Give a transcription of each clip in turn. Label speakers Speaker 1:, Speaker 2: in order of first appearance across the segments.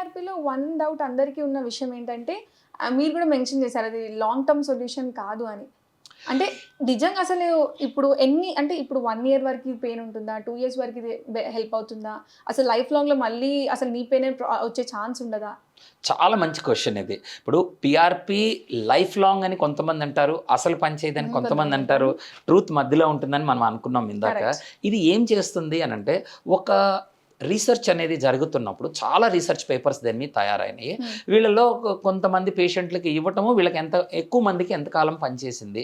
Speaker 1: పీఆర్పీలో one doubt అందరికీ ఉన్న విషయం ఏంటంటే మీరు కూడా మెన్షన్ చేశారు అది లాంగ్ టర్మ్ సొల్యూషన్ కాదు అని. అంటే నిజంగా అసలు ఇప్పుడు అంటే ఇప్పుడు 1 ఇయర్ వరకు పెయిన్ ఉంటుందా? 2 ఇయర్స్ వరకు ఇది హెల్ప్ అవుతుందా? అసలు లైఫ్ లాంగ్‌లో మళ్ళీ అసలు నీ పెయినే వచ్చే ఛాన్స్ ఉండదా?
Speaker 2: చాలా మంచి క్వశ్చన్ ఇది. ఇప్పుడు పీఆర్పీ లైఫ్ లాంగ్ అని కొంతమంది అంటారు. అసలు పని చేయదని కొంతమంది అంటారు. ట్రూత్ మధ్యలో ఉంటుందని మనం అనుకున్నాం ఇందాక. ఇది ఏం చేస్తుంది అనంటే ఒక రీసెర్చ్ అనేది జరుగుతున్నప్పుడు చాలా రీసెర్చ్ పేపర్స్ దీని మీద తయారైనాయి. వీళ్ళలో కొంతమంది పేషెంట్లకి ఇవ్వటము వీళ్ళకి ఎక్కువ మందికి ఎంతకాలం పనిచేసింది.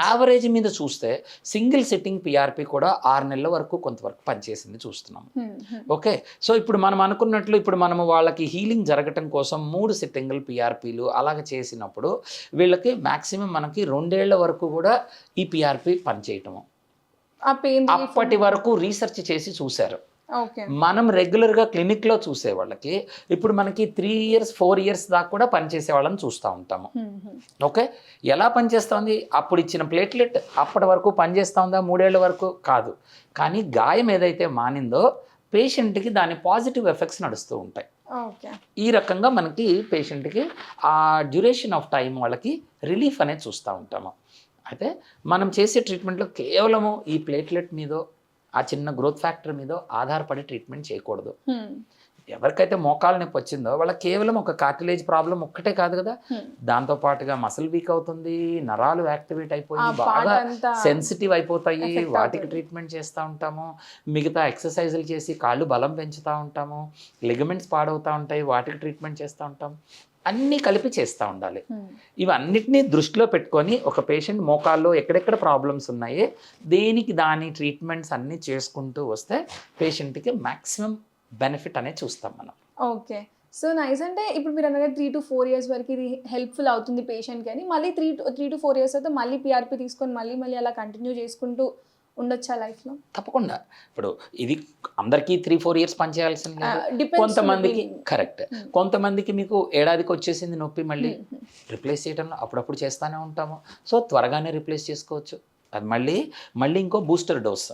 Speaker 2: యావరేజ్ మీద చూస్తే సింగిల్ సిట్టింగ్ పీఆర్పీ కూడా 6 నెలల వరకు కొంతవరకు పనిచేసింది చూస్తున్నాం. ఓకే, సో ఇప్పుడు మనం అనుకున్నట్లు ఇప్పుడు మనము వాళ్ళకి హీలింగ్ జరగటం కోసం 3 సిట్టింగులు పీఆర్పీలు అలాగ చేసినప్పుడు వీళ్ళకి మ్యాక్సిమం మనకి 2 ఏళ్ల వరకు కూడా ఈ పీఆర్పీ పనిచేయటము అప్పటి వరకు రీసెర్చ్ చేసి చూశారు. మనం రెగ్యులర్గా క్లినిక్లో చూసే వాళ్ళకి ఇప్పుడు మనకి 3 ఇయర్స్ 4 ఇయర్స్ దాకా కూడా పనిచేసే వాళ్ళని చూస్తూ ఉంటాము. ఓకే, ఎలా పనిచేస్తుంది? అప్పుడు ఇచ్చిన ప్లేట్లెట్ అప్పటి వరకు పనిచేస్తూ ఉందా? 3 ఏళ్ల వరకు కాదు. కానీ గాయం ఏదైతే మానిందో పేషెంట్కి దాని పాజిటివ్ ఎఫెక్ట్స్ నడుస్తూ ఉంటాయి. ఈ రకంగా మనకి పేషెంట్కి ఆ డ్యూరేషన్ ఆఫ్ టైం వాళ్ళకి రిలీఫ్ అనేది చూస్తూ ఉంటాము. అయితే మనం చేసే ట్రీట్మెంట్లో కేవలము ఈ ప్లేట్లెట్ మీదో ఆ చిన్న గ్రోత్ ఫ్యాక్టర్ మీద ఆధారపడి ట్రీట్మెంట్ చేయకూడదు. ఎవరికైతే మోకాలు నొప్పి వచ్చిందో వాళ్ళకి కేవలం ఒక కార్టిలేజ్ ప్రాబ్లం ఒక్కటే కాదు కదా, దాంతో పాటుగా మసిల్ వీక్ అవుతుంది, నరాలు యాక్టివేట్ అయిపోయి బాగా సెన్సిటివ్ అయిపోతాయి, వాటికి ట్రీట్మెంట్ చేస్తూ ఉంటాము. మిగతా ఎక్సర్సైజులు చేసి కాళ్ళు బలం పెంచుతూ ఉంటాము, లిగమెంట్స్ పాడవుతూ ఉంటాయి, వాటికి ట్రీట్మెంట్ చేస్తూ ఉంటాం. అన్నీ కలిపి చేస్తూ ఉండాలి. ఇవన్నిటినీ దృష్టిలో పెట్టుకొని ఒక పేషెంట్ మోకాల్లో ఎక్కడెక్కడ ప్రాబ్లమ్స్ ఉన్నాయి దేనికి దాని ట్రీట్మెంట్స్ అన్నీ చేసుకుంటూ వస్తే పేషెంట్కి మ్యాక్సిమం బెనిఫిట్ అనేది చూస్తాం మనం.
Speaker 1: Okay, so nice. అంటే ఇప్పుడు మీరు అన్నగా 3 to 4 ఇయర్స్ వరకు ఇది హెల్ప్ఫుల్ అవుతుంది పేషెంట్కి అని, మళ్ళీ 3 to 4 ఇయర్స్ అయితే మళ్ళీ పీఆర్పీ తీసుకొని మళ్ళీ అలా కంటిన్యూ చేసుకుంటూ ఉండొచ్చా లైఫ్లో?
Speaker 2: తప్పకుండా. ఇప్పుడు ఇది అందరికీ 3-4 ఇయర్స్ పనిచేయాల్సింది. కొంతమందికి కరెక్ట్, కొంతమందికి మీకు ఏడాదికి వచ్చేసింది నొప్పి, మళ్ళీ రిప్లేస్ చేయడంలో అప్పుడప్పుడు చేస్తూనే ఉంటాము. సో త్వరగానే రిప్లేస్ చేసుకోవచ్చు. అది మళ్ళీ ఇంకో బూస్టర్ డోస్,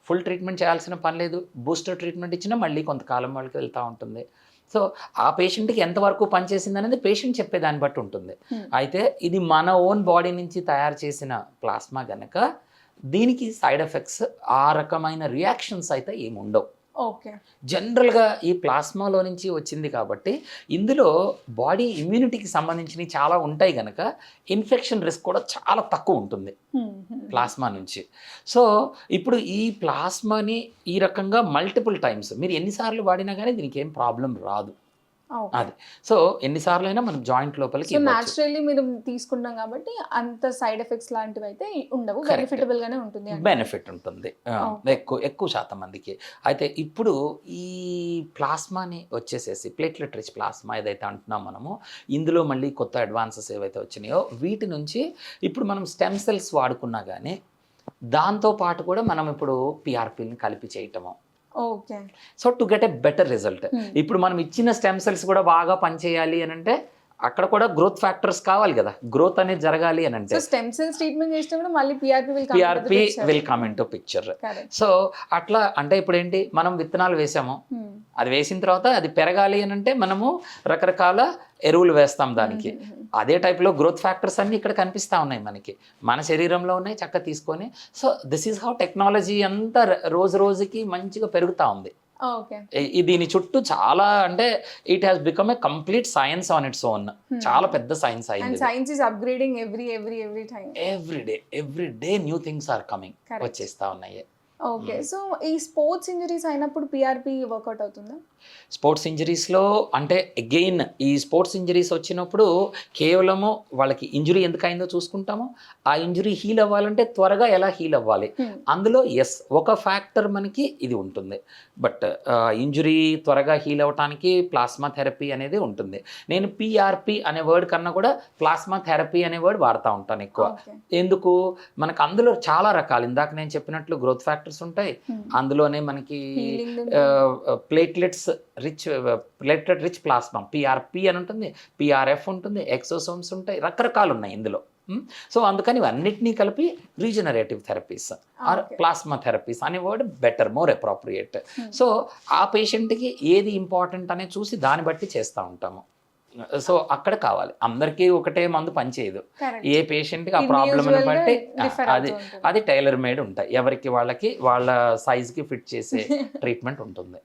Speaker 2: ఫుల్ ట్రీట్మెంట్ చేయాల్సిన పని లేదు. బూస్టర్ ట్రీట్మెంట్ ఇచ్చినా మళ్ళీ కొంతకాలం వాళ్ళకి వెళ్తూ ఉంటుంది. సో ఆ పేషెంట్కి ఎంతవరకు పనిచేసింది అనేది పేషెంట్ చెప్పేదాన్ని బట్టి ఉంటుంది. అయితే ఇది మన ఓన్ బాడీ నుంచి తయారు చేసిన ప్లాస్మా కనుక దీనికి సైడ్ ఎఫెక్ట్స్ ఆ రకమైన రియాక్షన్స్ అయితే ఏమి ఉండవు.
Speaker 1: ఓకే,
Speaker 2: జనరల్గా ఈ ప్లాస్మాలో నుంచి వచ్చింది కాబట్టి ఇందులో బాడీ ఇమ్యూనిటీకి సంబంధించినవి చాలా ఉంటాయి కనుక ఇన్ఫెక్షన్ రిస్క్ కూడా చాలా తక్కువ ఉంటుంది ప్లాస్మా నుంచి. సో ఇప్పుడు ఈ ప్లాస్మాని ఈ రకంగా మల్టిపుల్ టైమ్స్ మీరు ఎన్నిసార్లు వాడినా కానీ దీనికి ఏం ప్రాబ్లం రాదు. అది సో ఎన్నిసార్లు అయినా మనం జాయింట్ లోపలికి
Speaker 1: న్యాచురల్లీ మీరు తీసుకుంటాం కాబట్టి అంత సైడ్ ఎఫెక్ట్స్ లాంటివి అయితే ఉండవు, బెనిఫిటబుల్ గానే ఉంటుంది.
Speaker 2: బెనిఫిట్ ఉంటుంది ఎక్కువ శాతం మందికి. అయితే ఇప్పుడు ఈ ప్లాస్మాని వచ్చేసేసి ప్లేట్లెట్ రిచ్ ప్లాస్మా ఏదైతే అంటున్నాం మనము, ఇందులో మళ్ళీ కొత్త అడ్వాన్సెస్ ఏవైతే వచ్చినాయో వీటి నుంచి ఇప్పుడు మనం స్టెమ్ సెల్స్ వాడుకున్నా కానీ దాంతో పాటు కూడా మనం ఇప్పుడు పీఆర్పీని కలిపి చేయటము.
Speaker 1: Okay,
Speaker 2: so to get a better result. ఇప్పుడు మనం ఇచ్చిన స్టెమ్ సెల్స్ కూడా బాగా పనిచేయాలి అని అంటే అక్కడ కూడా గ్రోత్ ఫ్యాక్టర్స్ కావాలి కదా, గ్రోత్ అనేది జరగాలి అని అంటే
Speaker 1: స్టెమ్ సెల్స్ ట్రీట్మెంట్ చేస్తే కూడా మళ్ళీ
Speaker 2: PRP will come in to picture. So అట్లా అంటే ఇప్పుడు ఏంటి, మనం విత్తనాలు వేసాము, అది వేసిన తర్వాత అది పెరగాలి అని అంటే మనము రకరకాల ఎరువులు వేస్తాం దానికి. అదే టైప్లో గ్రోత్ ఫ్యాక్టర్స్ అన్నీ ఇక్కడ కనిపిస్తూ ఉన్నాయి మనకి, మన శరీరంలో ఉన్నాయి చక్కగా తీసుకొని. So this is how technology అంతా రోజు రోజుకి మంచిగా పెరుగుతూ ఉంది. దీని చుట్టూ చాలా అంటే it has become a complete science on its own. చాలా పెద్ద సైన్స్ అయింది.
Speaker 1: Science is upgrading every time,
Speaker 2: every day new things are coming, వచ్చేస్తా ఉన్నాయి.
Speaker 1: ఓకే, సో ఈ స్పోర్ట్స్ ఇంజరీస్ అయినప్పుడు పీఆర్పీ వర్కౌట్ అవుతుందా?
Speaker 2: స్పోర్ట్స్ ఇంజరీస్లో అంటే అగైన్ ఈ స్పోర్ట్స్ ఇంజరీస్ వచ్చినప్పుడు కేవలము వాళ్ళకి ఇంజరీ ఎందుకు అయిందో చూసుకుంటాము. ఆ ఇంజరీ హీల్ అవ్వాలంటే త్వరగా ఎలా హీల్ అవ్వాలి, అందులో ఒక ఫ్యాక్టర్ మనకి ఇది ఉంటుంది. బట్ ఇంజరీ త్వరగా హీల్ అవ్వటానికి ప్లాస్మా థెరపీ అనేది ఉంటుంది. నేను పీఆర్పీ అనే వర్డ్ కన్నా కూడా ప్లాస్మా థెరపీ అనే వర్డ్ వాడుతూ ఉంటాను ఎక్కువ. ఎందుకు, మనకు అందులో చాలా రకాలు, ఇందాక నేను చెప్పినట్లు గ్రోత్ ఫ్యాక్టర్స్ ఉంటాయి, అందులోనే మనకి ప్లేట్లెట్ రిచ్ ప్లాస్మా పీఆర్పీ అని ఉంటుంది, పీఆర్ఎఫ్ ఉంటుంది, ఎక్సోసోమ్స్ ఉంటాయి, రకరకాలు ఉన్నాయి ఇందులో. సో అందుకని ఇవన్నిటినీ కలిపి regenerative therapies are
Speaker 1: Okay.
Speaker 2: Plasma therapies అనే word better, more appropriate. So ఆ పేషెంట్కి ఏది ఇంపార్టెంట్ అనేది చూసి దాన్ని బట్టి చేస్తూ ఉంటాము. సో అక్కడ కావాలి, అందరికీ ఒకటే మందు పనిచేయదు.
Speaker 1: Correct.
Speaker 2: ఏ పేషెంట్కి ఆ ప్రాబ్లమ్ని
Speaker 1: Individual గా
Speaker 2: బట్టి
Speaker 1: differ
Speaker 2: అది
Speaker 1: అవుతూ ఉంటుంది.
Speaker 2: అది టైలర్ మేడ్ ఉంటాయి, ఎవరికి వాళ్ళకి వాళ్ళ సైజ్కి ఫిట్ చేసే ట్రీట్మెంట్ ఉంటుంది.